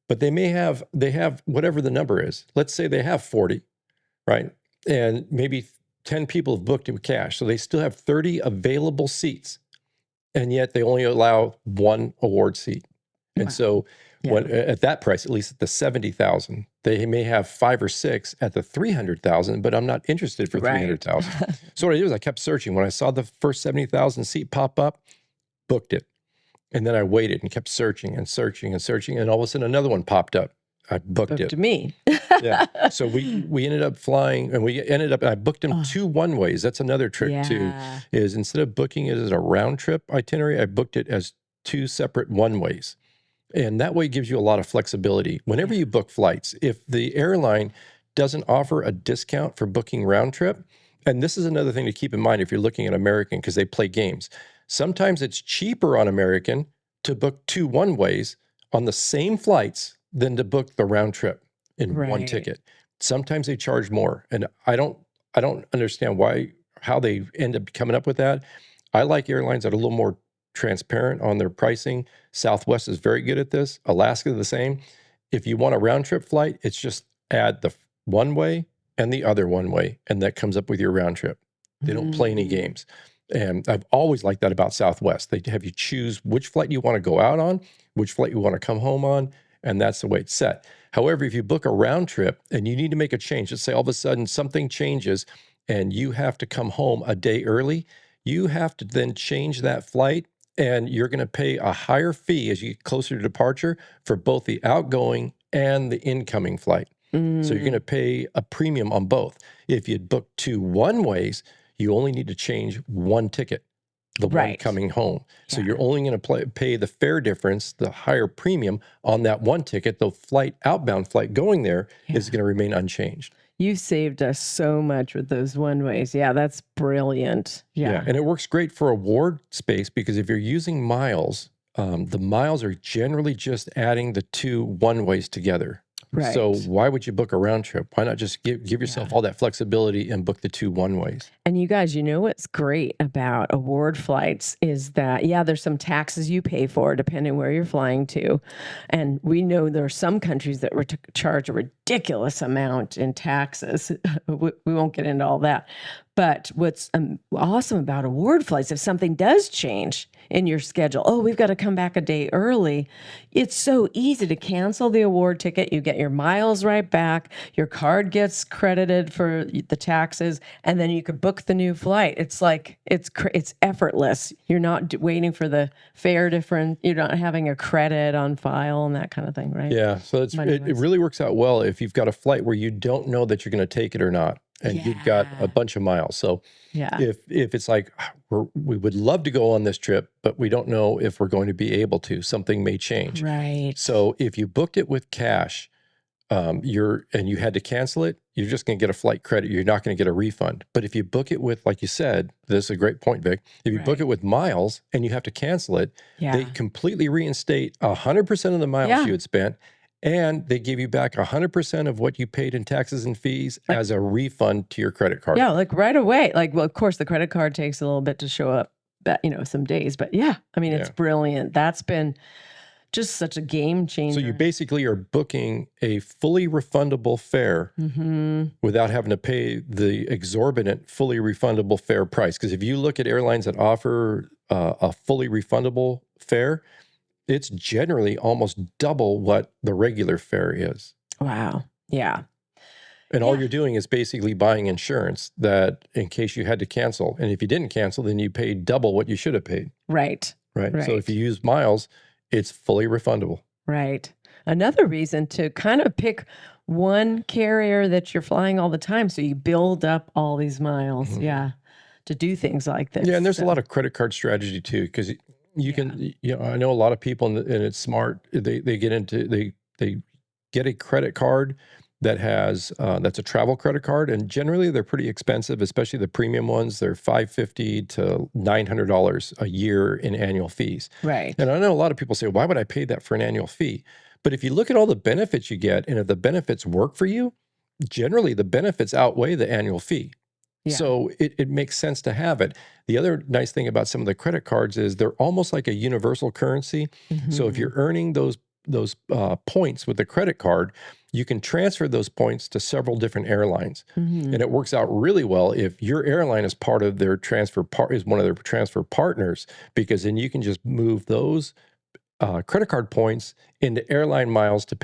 but they have whatever the number is. Let's say they have 40, right? And maybe 10 people have booked it with cash. So they still have 30 available seats. And yet they only allow 1 award seat. And so at that price, at least at the 70,000, they may have 5 or 6 at the 300,000, but I'm not interested for 300,000. So what I did was I kept searching. When I saw the first 70,000 seat pop up, booked it. And then I waited and kept searching and searching and searching. And all of a sudden another one popped up. I booked Booked it. me. Yeah. So we ended up flying, and I booked them 2 one-ways. That's another trick too, Yeah. is instead of booking it as a round trip itinerary, I booked it as 2 separate one-ways. And that way gives you a lot of flexibility. Whenever you book flights, if the airline doesn't offer a discount for booking round trip, and this is another thing to keep in mind if you're looking at American, because they play games. Sometimes it's cheaper on American to book 2 one-ways on the same flights than to book the round trip in one Right. ticket. Sometimes they charge more, and I don't understand how they end up coming up with that. I like airlines that are a little more transparent on their pricing. Southwest is very good at this. Alaska the same. If you want a round trip flight, it's just add the one way and the other one way, and that comes up with your round trip. They don't play any games. And I've always liked that about Southwest. They have you choose which flight you want to go out on, which flight you want to come home on, and that's the way it's set. However, if you book a round trip and you need to make a change, let's say all of a sudden something changes and you have to come home a day early, you have to then change that flight, and you're going to pay a higher fee as you get closer to departure for both the outgoing and the incoming flight. So you're going to pay a premium on both. If you book 2 one-ways, you only need to change 1 ticket, the one Right. coming home. So Yeah. you're only going to pay the fare difference, the higher premium on that 1 ticket. The outbound flight going there is going to remain unchanged. You saved us so much with those one-ways. Yeah, that's brilliant. Yeah. And it works great for award space because if you're using miles, the miles are generally just adding the 2 one-ways together. Right. So why would you book a round trip? Why not just give yourself all that flexibility and book the 2 one-ways? And you guys, you know what's great about award flights is that, yeah, there's some taxes you pay for depending where you're flying to. And we know there are some countries that charge a ridiculous amount in taxes. We won't get into all that. But what's awesome about award flights, if something does change in your schedule, oh, we've got to come back a day early, it's so easy to cancel the award ticket. You get your miles right back. Your card gets credited for the taxes, and then you could book the new flight. It's like it's effortless. You're not waiting for the fare difference. You're not having a credit on file and that kind of thing, right? Yeah, so it really works out well if you've got a flight where you don't know that you're going to take it or not, and you've got a bunch of miles. So Yeah. if it's like we would love to go on this trip, but we don't know if we're going to be able to, something may change. Right. So if you booked it with cash, and you had to cancel it, you're just going to get a flight credit. You're not going to get a refund. But if you book it with, like you said, this is a great point, Vic. If you book it with miles and you have to cancel it, they completely reinstate 100% of the miles you had spent, and they give you back 100% of what you paid in taxes and fees as a refund to your credit card. Yeah, like right away. Like, well, of course, the credit card takes a little bit to show up, some days. But yeah, I mean, it's brilliant. That's been just such a game changer. So you basically are booking a fully refundable fare without having to pay the exorbitant fully refundable fare price. Because if you look at airlines that offer a fully refundable fare, it's generally almost double what the regular fare is. Wow. Yeah. And all you're doing is basically buying insurance that in case you had to cancel. And if you didn't cancel, then you paid double what you should have paid. Right. Right. So if you use miles, it's fully refundable. Right. Another reason to kind of pick one carrier that you're flying all the time. So you build up all these miles. Yeah. To do things like this. Yeah. And there's a lot of credit card strategy too, because you can, I know a lot of people and it's smart. They get a credit card that has, that's a travel credit card. And generally they're pretty expensive, especially the premium ones. They're $550 to $900 a year in annual fees. Right. And I know a lot of people say, why would I pay that for an annual fee? But if you look at all the benefits you get, and if the benefits work for you, generally the benefits outweigh the annual fee. Yeah. So it makes sense to have it. The other nice thing about some of the credit cards is they're almost like a universal currency. So if you're earning those points with the credit card, you can transfer those points to several different airlines. And it works out really well if your airline is part of their is one of their transfer partners, because then you can just move those credit card points into airline miles to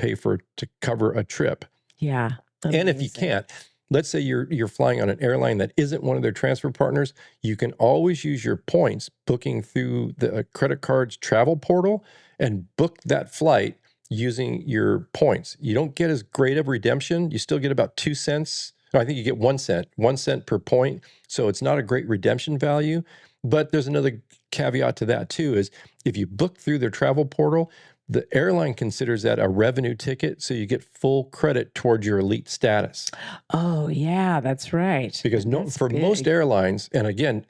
cover a trip. Yeah. And if you can't, let's say you're flying on an airline that isn't one of their transfer partners, you can always use your points booking through the credit card's travel portal and book that flight using your points. You don't get as great of redemption. You still get about 2 cents. No, I think you get 1 cent, 1 cent per point. So it's not a great redemption value. But there's another caveat to that too, is if you book through their travel portal, the airline considers that a revenue ticket, so you get full credit towards your elite status. Oh, yeah, that's right. Because That's for most big. airlines, and again,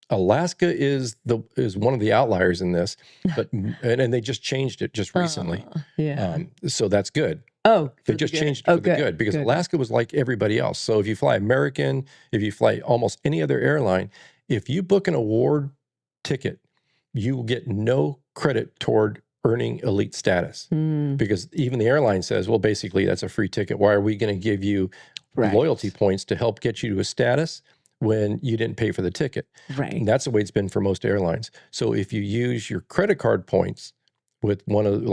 Alaska is one of the outliers in this, but and they just changed it just recently. Yeah. So that's good. Oh, They for the just good. changed it Oh, for the good because Alaska was like everybody else. So if you fly American, if you fly almost any other airline, if you book an award ticket, you will get no credit toward earning elite status because even the airline says, well, basically that's a free ticket. Why are we going to give you Right. loyalty points to help get you to a status when you didn't pay for the ticket? Right. And that's the way it's been for most airlines. So if you use your credit card points with one of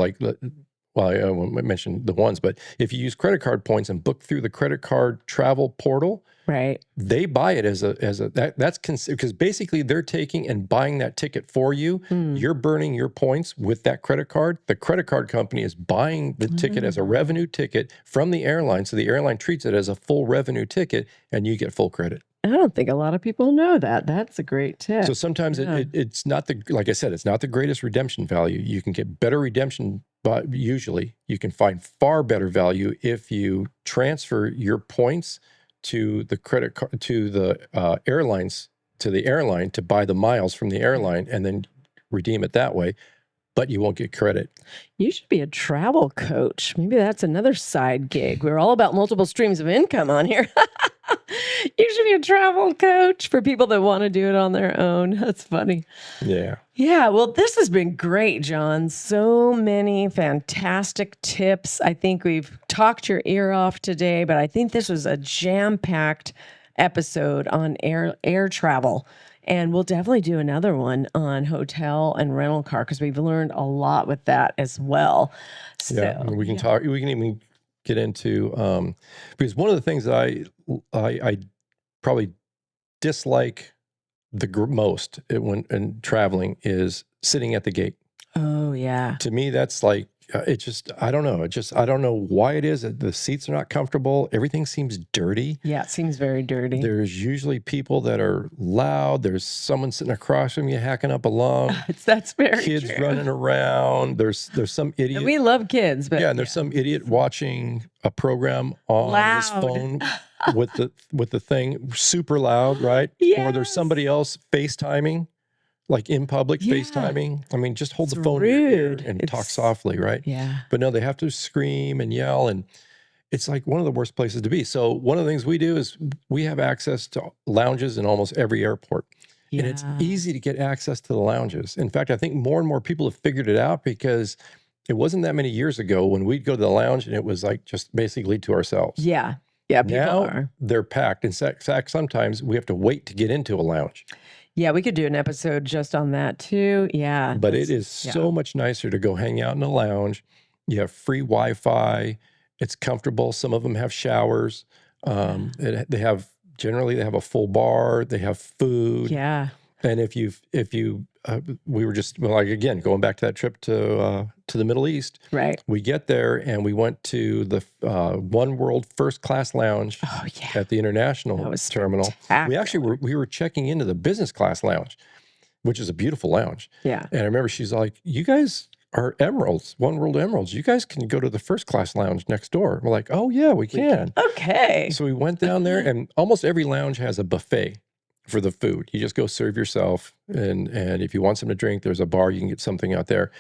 well, I won't mention the ones, but if you use credit card points and book through the credit card travel portal, Right. they buy it that's because basically they're taking and buying that ticket for you. You're burning your points with that credit card. The credit card company is buying the ticket as a revenue ticket from the airline. So the airline treats it as a full revenue ticket and you get full credit. I don't think a lot of people know that. That's a great tip. So sometimes Yeah. it's not like I said, it's not the greatest redemption value. You can get better redemption, but usually you can find far better value if you transfer your points to the credit card, to the airlines, to the airline to buy the miles from the airline and then redeem it that way, but you won't get credit. You should be a travel coach. Maybe that's another side gig. We're all about multiple streams of income on here. You should be a travel coach for people that want to do it on their own. That's funny. Yeah. Yeah, well, this has been great, John. So many fantastic tips. I think we've talked your ear off today, but I think this was a jam-packed episode on air travel. And we'll definitely do another one on hotel and rental car because we've learned a lot with that as well. So, Yeah, and we can talk. We can even get into because one of the things that I probably dislike most when in traveling is sitting at the gate. Oh, yeah. To me, that's like I don't know. I don't know why it is. The seats are not comfortable. Everything seems dirty. Yeah, it seems very dirty. There's usually people that are loud. There's someone sitting across from you hacking up a lung. That's very Kids true. running around. There's some idiot. And we love kids, but Yeah, and there's some idiot watching a program on his Loud. phone with the thing super loud, right? Or there's Yes. somebody else FaceTiming, like in public Yeah. FaceTiming. I mean, just hold It's the phone in your ear rude. and talk It's- softly, right? yeah. But no, they have to scream and yell, and it's like one of the worst places to be. So one of the things we do is we have access to lounges in almost every airport. And it's Yeah. easy to get access to the lounges. In fact, I think more and more people have figured it out because it wasn't that many years ago when we'd go to the lounge and it was like just basically to ourselves. Yeah. Yeah, people Now are. they're packed. In fact, sometimes we have to wait to get into a lounge. Yeah, we could do an episode just on that too. Yeah. But it that's- is so much nicer to go hang out in a lounge. You have free Wi-Fi. It's comfortable. Some of them have showers. They have a full bar. They have food. Yeah. And if you, we were just like again going back to that trip to the Middle East. Right. We get there and we went to the One World First Class Lounge Oh, yeah. at the international That was terminal. We actually were checking into the business class lounge, which is a beautiful lounge. Yeah. And I remember she's like, "You guys are Emeralds, One World Emeralds. You guys can go to the first class lounge next door." We're like, "Oh yeah, we can." Okay. So we went down there, and almost every lounge has a buffet for the food. You just go serve yourself, and if you want something to drink, there's a bar. You can get something out there.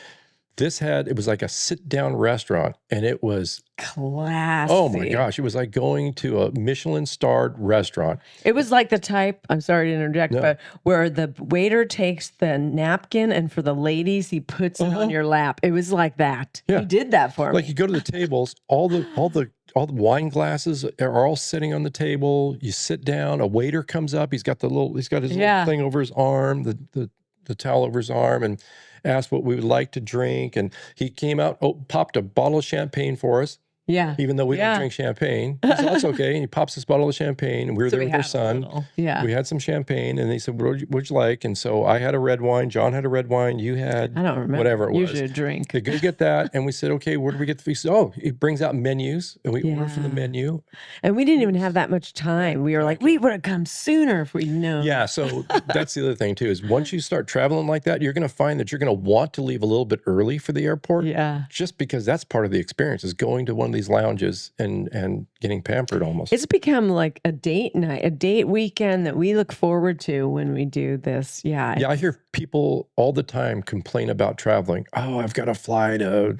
It was like a sit-down restaurant, and it was, Classy. oh my gosh, it was like going to a Michelin-starred restaurant. It was like the type, I'm sorry to interject, No. but where the waiter takes the napkin and for the ladies, he puts it on your lap. It was like that. Yeah. He did that for Like me. you go to the tables, all the wine glasses are all sitting on the table. You sit down, a waiter comes up. He's got his Yeah. little thing over his arm, the towel over his arm, and asked what we would like to drink. And he came out, popped a bottle of champagne for us. Yeah. even though we don't drink champagne. He said, that's okay. And he pops this bottle of champagne, and we were there with our son. Yeah. We had some champagne, and they said, what'd you like? And so I had a red wine. John had a red wine. You had, I don't remember. Whatever it was. Usually a drink. They go get that. And we said, okay, where do we get the feast? Oh, it brings out menus, and we order from the menu. And we didn't even have that much time. We were like, we would have come sooner if we'd known. Yeah. So that's the other thing too, is once you start traveling like that, you're going to find that you're going to want to leave a little bit early for the airport. Yeah. Just because that's part of the experience, is going to one of these lounges and getting pampered almost. It's become like a date night, a date weekend that we look forward to when we do this. Yeah. Yeah, I hear people all the time complain about traveling. Oh, I've got to fly to,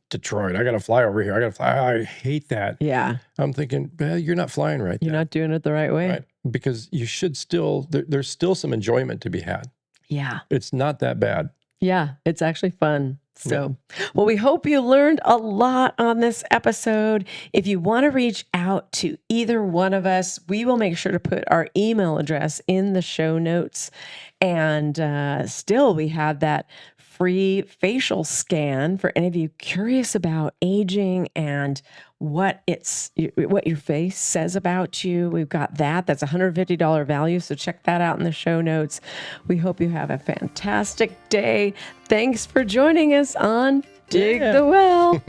Detroit. I got to fly over here. I got to fly. I hate that. Yeah. I'm thinking, well, you're not flying right. You're not doing it the right way. Right? Because you should still, there's still some enjoyment to be had. Yeah. It's not that bad. Yeah. It's actually fun. So, well, we hope you learned a lot on this episode. If you want to reach out to either one of us, we will make sure to put our email address in the show notes. And still, we have that free facial scan for any of you curious about aging and what your face says about you. We've got that. That's $150 value. So check that out in the show notes. We hope you have a fantastic day. Thanks for joining us on Dig the Well.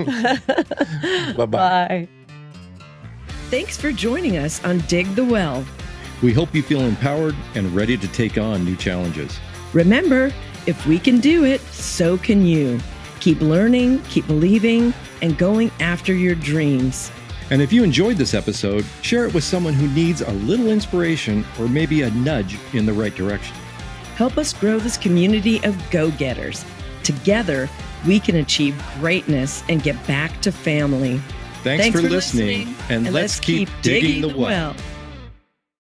Bye-bye. Bye. Thanks for joining us on Dig the Well. We hope you feel empowered and ready to take on new challenges. Remember, if we can do it, so can you. Keep learning, keep believing, and going after your dreams. And if you enjoyed this episode, share it with someone who needs a little inspiration or maybe a nudge in the right direction. Help us grow this community of go-getters. Together, we can achieve greatness and get back to family. Thanks for listening, and let's keep digging the well.